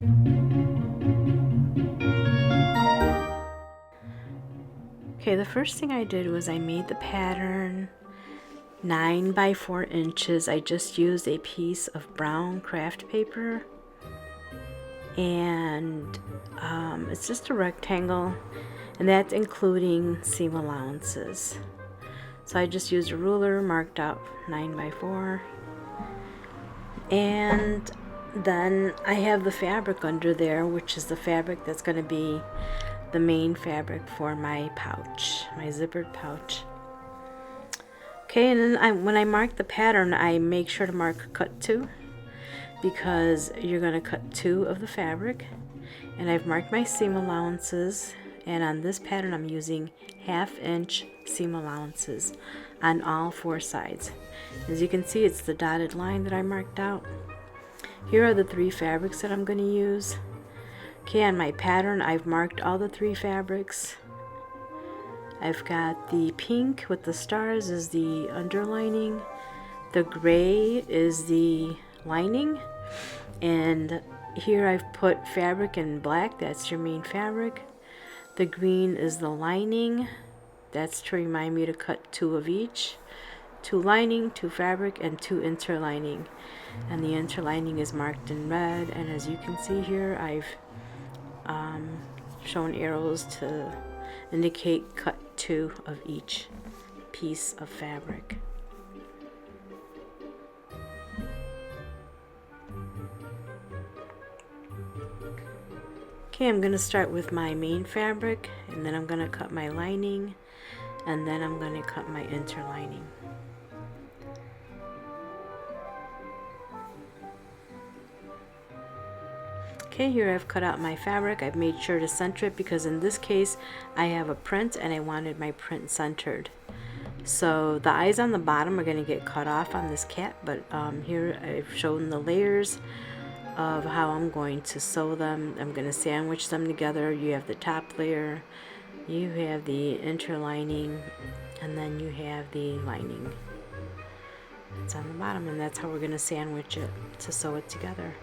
Okay, the first thing I did was I made the pattern 9 by 4 inches. I just used a piece of brown craft paper, and it's just a rectangle, and that's including seam allowances. So I just used a ruler, marked out 9 by 4, and then I have the fabric under there, which is the fabric that's going to be the main fabric for my pouch, my zippered pouch. Okay, and then when I mark the pattern, I make sure to mark cut 2, because you're going to cut 2 of the fabric. And I've marked my seam allowances, and on this pattern I'm using 1/2 inch seam allowances on all 4 sides. As you can see, it's the dotted line that I marked out. Here are the 3 fabrics that I'm going to use. Okay, on my pattern I've marked all the 3 fabrics. I've got the pink with the stars is the underlining, the gray is the lining, and here I've put fabric in black, that's your main fabric. The green is the lining, that's to remind me to cut 2 of each. 2 lining, 2 fabric, and 2 interlining. And the interlining is marked in red, and as you can see here, I've shown arrows to indicate cut 2 of each piece of fabric. Okay, I'm going to start with my main fabric, and then I'm going to cut my lining, and then I'm going to cut my interlining. Okay, here I've cut out my fabric. I've made sure to center it because in this case I have a print and I wanted my print centered. So the eyes on the bottom are going to get cut off on this cat, but here I've shown the layers of how I'm going to sew them. I'm going to sandwich them together. You have the top layer, you have the interlining, and then you have the lining. It's on the bottom, and that's how we're going to sandwich it to sew it together.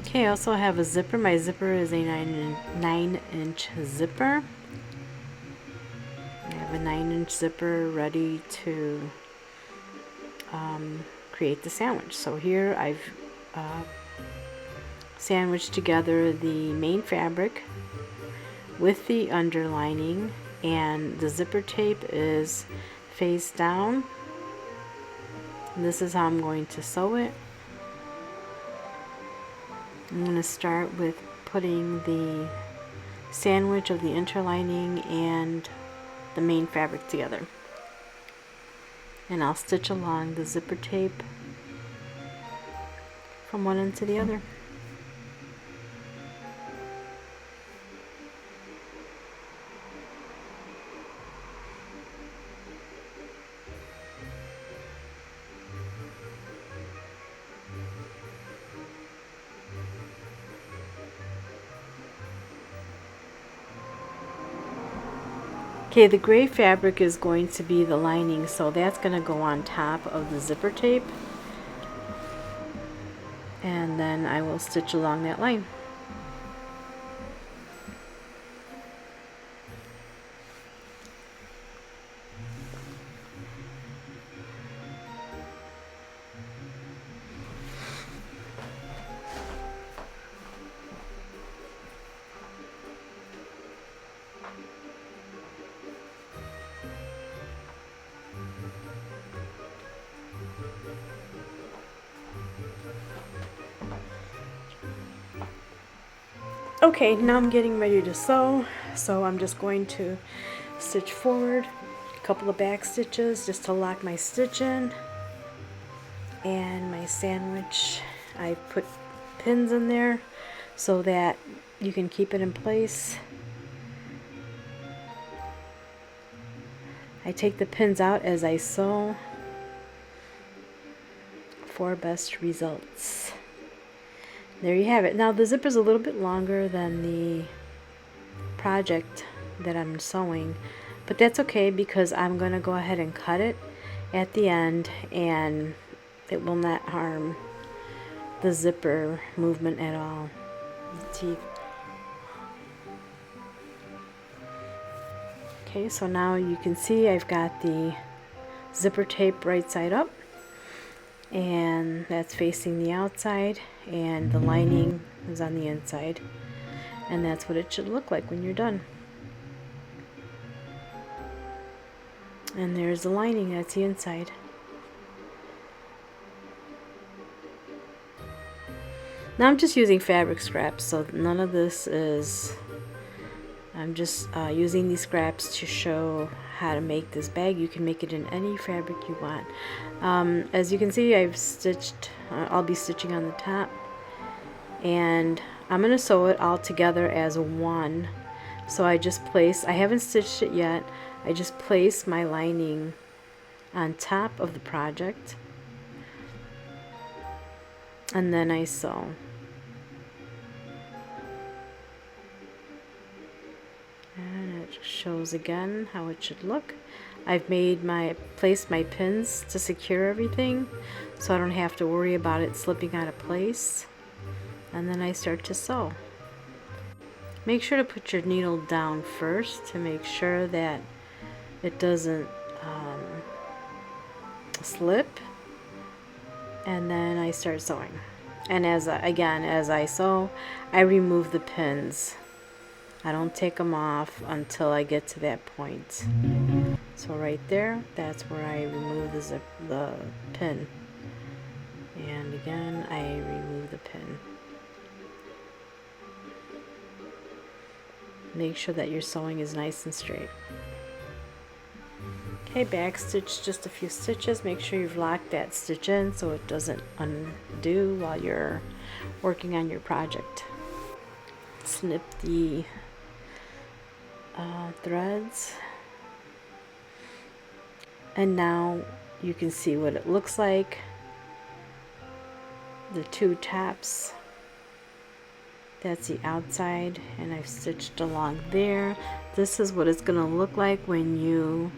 Okay, I also have a zipper. My zipper is a 9-inch zipper. I have a 9-inch zipper ready to create the sandwich. So here I've sandwiched together the main fabric with the underlining, and the zipper tape is face down. And this is how I'm going to sew it. I'm going to start with putting the sandwich of the interlining and the main fabric together. And I'll stitch along the zipper tape from one end to the other. Okay, the gray fabric is going to be the lining, so that's going to go on top of the zipper tape. And then I will stitch along that line. Okay, now I'm getting ready to sew, so I'm just going to stitch forward a couple of back stitches just to lock my stitch in. And my sandwich, I put pins in there so that you can keep it in place. I take the pins out as I sew, for best results. There you have it. Now the zipper's a little bit longer than the project that I'm sewing, but that's okay because I'm going to go ahead and cut it at the end, and it will not harm the zipper movement at all. The teeth. Okay, so now you can see I've got the zipper tape right side up, and that's facing the outside, and the lining is on the inside, and that's what it should look like when you're done. And there's the lining, that's the inside. Now I'm just using fabric scraps, so none of this is, I'm just using these scraps to show how to make this bag. You can make it in any fabric you want. As you can see, I've stitched, I'll be stitching on the top, and I'm going to sew it all together as one. So I just place, I haven't stitched it yet, I just place my lining on top of the project, and then I sew. And it shows again how it should look. I've placed my pins to secure everything, so I don't have to worry about it slipping out of place. And then I start to sew. Make sure to put your needle down first to make sure that it doesn't slip. And then I start sewing. And as I sew, I remove the pins. I don't take them off until I get to that point. So right there, that's where I remove the pin. And again, I remove the pin. Make sure that your sewing is nice and straight. Okay, back stitch just a few stitches. Make sure you've locked that stitch in so it doesn't undo while you're working on your project. Snip the threads, and now you can see what it looks like. The two tops, that's the outside, and I've stitched along there. This is what it's going to look like when you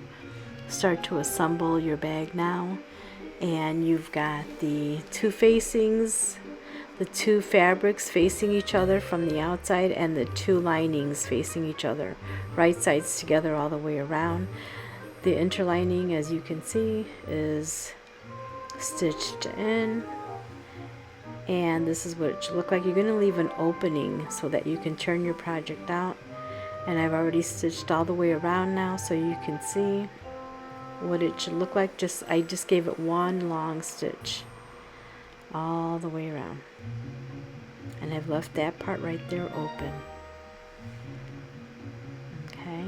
start to assemble your bag now, and you've got the two facings, the two fabrics facing each other from the outside, and the two linings facing each other, right sides together all the way around. The interlining, as you can see, is stitched in, and this is what it should look like. You're going to leave an opening so that you can turn your project out, and I've already stitched all the way around now so you can see what it should look like. I just gave it one long stitch all the way around, and I've left that part right there open. Okay,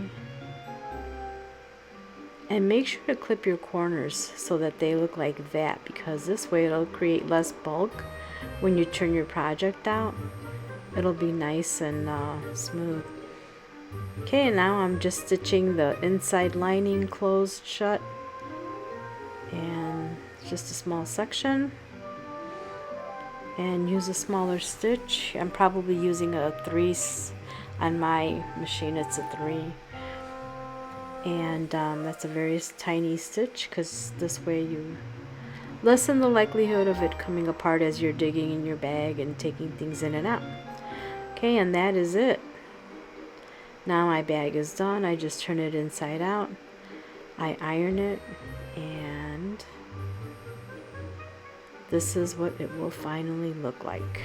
and make sure to clip your corners so that they look like that, because this way it'll create less bulk when you turn your project out. It'll be nice and smooth. Okay, and now I'm just stitching the inside lining closed shut, and just a small section, and use a smaller stitch. I'm probably using a 3 on my machine. It's a 3, and that's a very tiny stitch, because this way you lessen the likelihood of it coming apart as you're digging in your bag and taking things in and out. Okay, and that is it. Now my bag is done. I just turn it inside out, I iron it, and this is what it will finally look like.